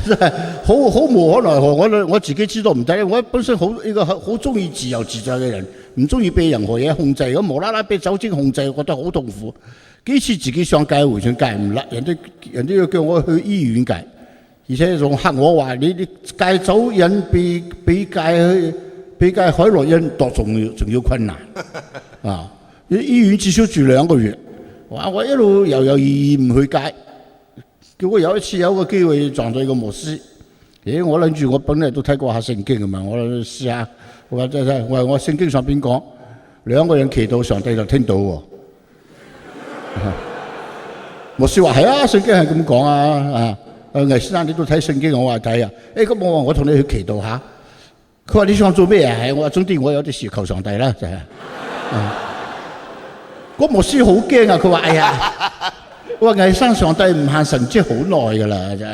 真係好無可奈何。我自己知道唔得，我本身一個好中意自由自在嘅人，唔中意被任何嘢控制。咁無啦啦被酒精控制，我覺得好痛苦。幾次自己想戒回想戒唔甩，人都要叫我去醫院戒，而且仲嚇我話你戒酒癮比戒海洛因仲要困難啊！醫院至少住2個月，哇！我一路猶豫唔去戒。結果有一次有個機會撞到一個牧師，我諗住我本嚟都睇過下聖經㗎嘛，我試下，我話我聖經上邊講2個人祈禱上帝就聽到喎。牧師話係啊，聖經係咁講啊，魏先生你都睇聖經，我話睇啊，咁我同你去祈禱下。佢話你想做咩啊？我話總之我有啲事求上帝啦，就係。個牧師好驚啊！佢話：哎呀，我話魏生上帝唔限神蹟好耐㗎啦，真係。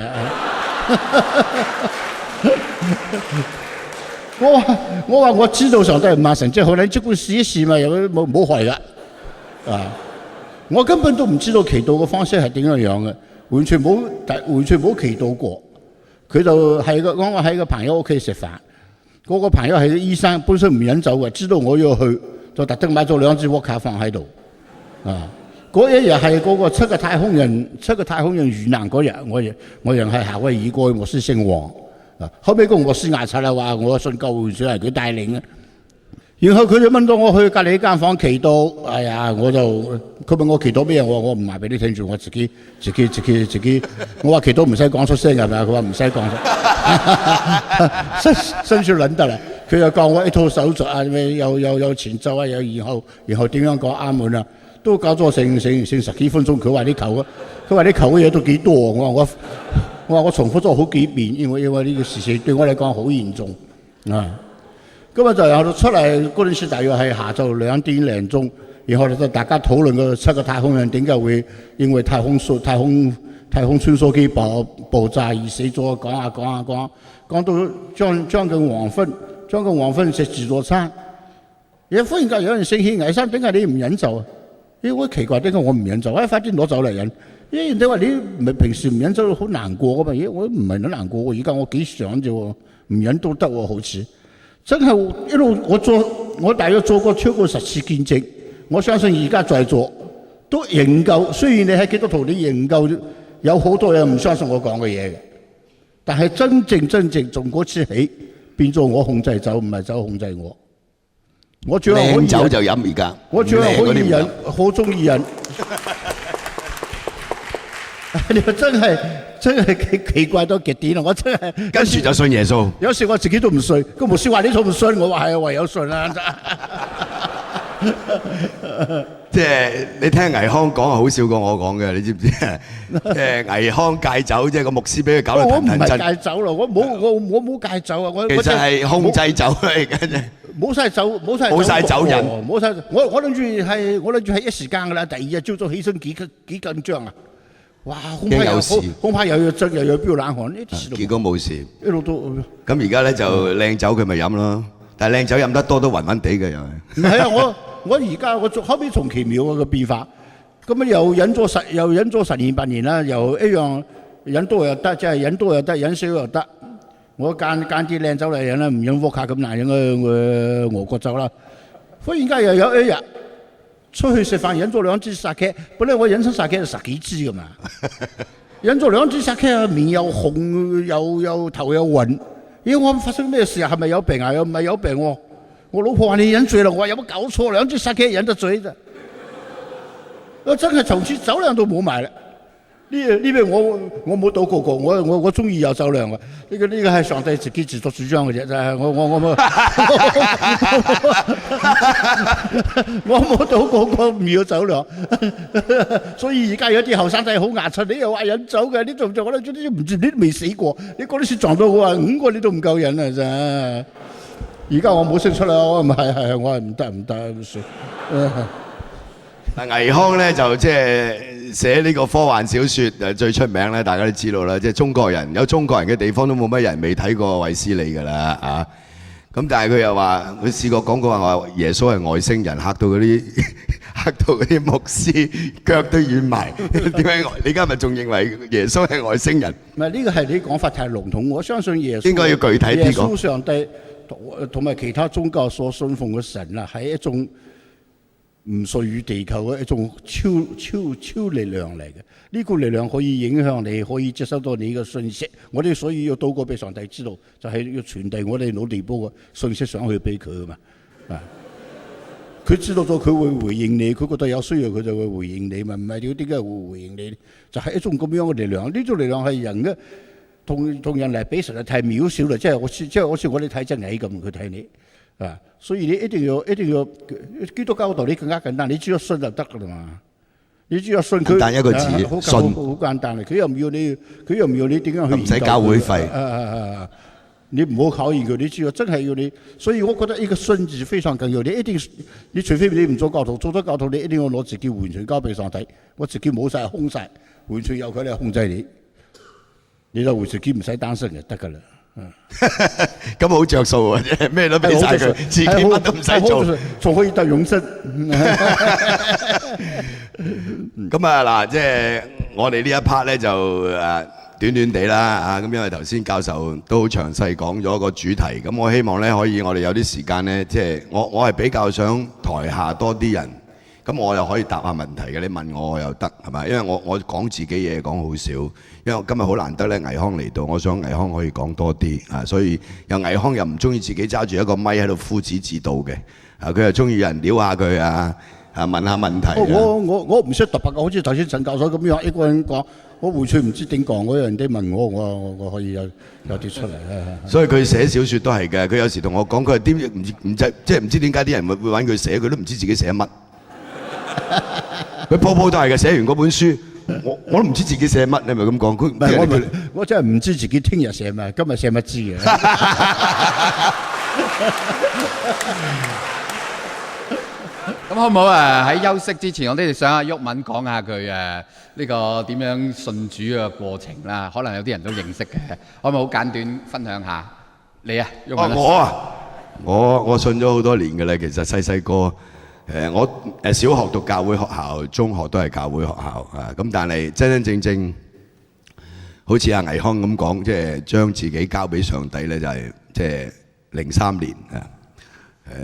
我話我知道上帝唔限神蹟好，你即管試一試嘛，又冇害㗎。啊！我根本都唔知道祈禱嘅方式係點樣嘅，完全冇祈禱過。佢就我喺個朋友屋企食飯，嗰個朋友係個醫生，本身唔飲酒嘅，知道我要去，就特登買咗2支伏卡放喺度。啊！嗰一日係嗰個七個太空人遇難嗰日，我人係夏威夷個牧師姓黃。後尾個牧師牙擦啦話我信救援水係佢帶領嘅。然後佢就問到我去隔離間房祈禱，哎呀，佢問我祈禱咩？我唔話俾你聽住，我自己。我話祈禱唔使講出聲係咪啊？佢話唔使講出，伸出撚得啦。佢又教我一套手術啊，有前奏啊，然後點樣講啱門啊，都搞咗成10幾分鐘。佢話你求嘅嘢都幾多，我話我重複咗好幾遍，因為呢個事情對我嚟講好嚴重啊。咁啊就由出嚟嗰陣時，大約係下晝2點零鐘，然後就大家討論個7個太空人點解會因為太空穿梭機爆炸而死咗，講到將近黃昏食自助餐。忽然間有人醒起，魏生點解你唔飲酒啊？我奇怪點解我唔飲酒？快啲攞酒嚟飲。人哋話你唔係平時唔飲酒好難過噶嘛？我唔係好難過喎，而家我幾想啫喎，唔飲都得喎，好似。真係一路我大約做過超過10次見證，我相信而家在座都仍舊。雖然你喺基督徒，你仍舊有好多人唔相信我講嘅嘢嘅，但係真正從嗰次起變咗我控制酒，唔係酒控制我。我最後可以酒就飲而家，我最後可以飲，好中意飲。你真係奇怪到極點啦！我真係跟住就信耶穌。有時我自己都唔信，個牧師話你信唔信？我話係唯有信啦。即係你聽倪康講係好笑過我講嘅，你知唔知啊？倪康戒酒，即係個牧師俾佢搞到騰騰震。我唔係戒酒咯，我冇戒酒啊！其實係控制酒嚟嘅。冇晒酒癮，冇晒。我諗住係一時間噶啦，第2日朝早起身幾緊張啊！哇，恐怕又要醉又要飆冷汗，呢啲事都結果冇事，一路都。咁而家咧就靚酒佢咪飲咯，但係靚酒飲得多都暈暈地嘅又係。唔係啊，我而家後尾從奇妙個變化，咁啊又飲咗10年8年啦，又一樣飲多又得，即係飲多又得，飲少又得。我揀啲靚酒嚟飲啦，唔飲伏卡咁難飲嘅俄國酒啦。忽然間又有一日出去食飯，飲咗2支sake，本來我飲親sake係10幾支噶嘛，飲咗2支sake啊，面又紅，又頭又暈。我發生咩事啊？係咪有病啊？又唔係有病喎。我老婆話你飲醉啦，我話有冇搞錯？2支sake飲得醉啫。我真係從此酒量都冇埋啦。呢邊我冇賭過，我中意有酒量嘅。呢個係上帝自己自作主張嘅啫，就係我冇賭過個唔要酒量，所以而家有啲後生仔好牙擦，你又話飲酒嘅，你做唔做？我哋唔知你都未死過，你嗰陣時撞到我話5個你都唔夠癮啊！真。而家我冇聲出啦，我係唔得唔算。倪康咧就即係寫呢個科幻小説最出名咧，大家都知道啦。即係中國人有中國人嘅地方都冇乜人未睇過衛斯理㗎啦啊！咁但係佢又話佢試過講過話耶穌係外星人，嚇到嚇到嗰啲牧師腳都軟埋。點解你今日仲認為耶穌係外星人？唔係呢個係你講法太籠統，我相信耶穌應該要具體啲講。耶穌上帝同埋其他宗教所信奉嘅神啊，係一種唔屬於地球嘅一種超力量嚟嘅。呢個力量可以影響你，可以接收到你嘅信息。我哋所以要禱告俾上帝知道，就係要傳遞我哋腦地波嘅信息上去俾佢啊嘛。佢知道咗，佢會回應你。佢覺得有需要，佢就會回應你嘛。唔係你點解會回應你？就係一種咁樣嘅力量。呢種力量係人嘅，同人嚟比實在太渺小啦。即係好似我哋睇隻蟻咁，佢睇你啊。所以你一定要基督教道理更加簡單，你只要信就得噶啦嘛。你只要信佢，簡單一個字，信。好簡單嘅，佢又唔要你點樣去研究？唔使交會費。你唔好考驗佢，你只要真係要你。所以我覺得呢個信字非常緊要。你除非你唔做教徒，做咗教徒你一定要攞自己完全交俾上帝。我自己冇晒空晒，完全由佢嚟控制你，你就自己唔使擔心就得噶啦。咁好着數喎，咩都俾晒佢，自己乜都唔使做，仲可以得永生。咁啊嗱，即係我哋呢一 part 咧就短短地啦啊，咁因為頭先教授都好詳細講咗個主題，咁我希望咧可以我哋有啲時間咧，即係我係比較想台下多啲人，咁我又可以答下問題嘅，你問我又得係咪？因為我講自己嘢講好少，因為我今日好難得咧，倪匡嚟到，我想倪匡可以講多啲啊，所以又倪匡又唔中意自己揸住一個咪喺度夫子自道嘅，啊佢又中意有人撩下佢啊問下問題。我唔識特別嘅，好似頭先陳教授咁樣，一個人講。我完全唔知點講，我有人哋問我可以有啲出嚟。所以佢寫小説都係嘅，佢有時同我講，佢係啲即係唔知點解啲人會揾佢寫，佢都唔知自己寫乜。佢鋪都係嘅，寫完嗰本書，我都唔知自己寫乜，你係咪咁講？我真係唔知自己聽日寫乜，今日寫乜知嘅。咁好唔好啊？喺休息之前，我哋想阿毓民講下佢呢個點樣信主嘅過程啦。可能有啲人都認識嘅，可唔可以好簡短分享下？你啊，毓民。我信咗好多年嘅啦。其實細個我小學讀教會學校，中學都係教會學校啊。咁但係真正好似阿倪匡咁講，即係將自己交俾上帝咧，就係即係03年啊。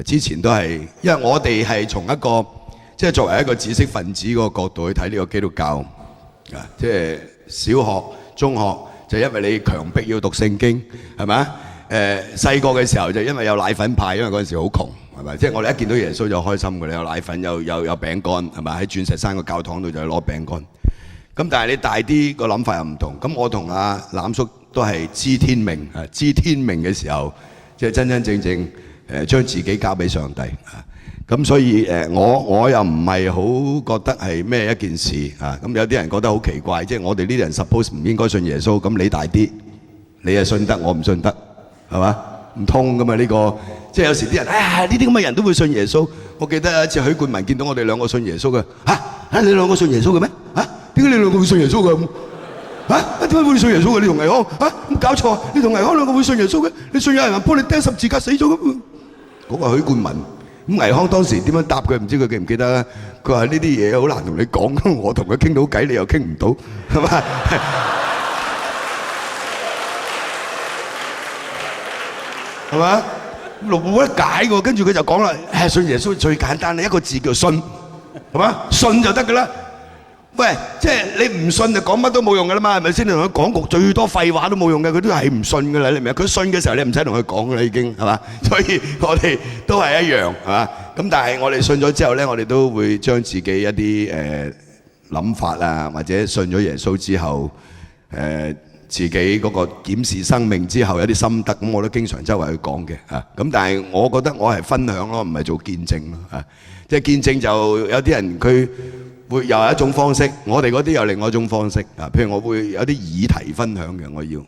之前都係，因為我哋係從一個即係作為一個知識分子嗰個角度去睇呢個基督教啊，即係小學、中學就因為你強迫要讀聖經，係咪啊？細個嘅時候就因為有奶粉派，因為嗰陣時好窮，係咪？即係我哋一見到耶穌就開心㗎啦，有奶粉有餅乾，係咪？喺鑽石山個教堂度就攞餅乾。咁但係你大啲個諗法又唔同。咁我同阿攬叔都係知天命啊，知天命嘅時候，即係真正。將自己交俾上帝啊！咁所以我又唔係好覺得係咩一件事啊！咁有啲人覺得好奇怪，即係我哋呢啲人 suppose 唔應該信耶穌，咁你大啲，你係信得，我唔信得，係嘛？唔通噶嘛呢個？即係有時啲人呢啲咁嘅人都會信耶穌。我記得有一次許冠文見到我哋兩個信耶穌嘅你兩個信耶穌嘅咩？點解你兩個會信耶穌嘅？點解會信耶穌嘅？你同倪匡咁搞錯？你同倪匡兩個會信耶穌嘅？你信有人幫你釘十字架死咗咁？嗰個許冠文，咁倪匡當時點樣答佢？唔知佢記唔記得咧？佢話呢啲嘢好難同你講，我同佢傾到偈，你又傾唔到，係嘛？係嘛？冇得解喎。跟住佢就講啦，信耶穌最簡單，一個字叫信，係嘛？信就得㗎啦。喂，即係你唔信就講乜都冇用㗎啦嘛，係咪先？你同佢講局最多廢話都冇用嘅，佢都係唔信㗎啦，你明唔明？佢信嘅時候你唔使同佢講㗎啦，已經係嘛？所以我哋都係一樣係嘛？咁但係我哋信咗之後咧，我哋都會將自己一啲諗法啊，或者信咗耶穌之後自己嗰個檢視生命之後有啲心得，咁我都經常周圍去講嘅嚇。咁但係我覺得我係分享咯，唔係做見證咯嚇。即係見證就有啲人佢會又係一種方式，我哋嗰啲又另外一種方式啊。譬如我會有啲議題分享嘅，我要。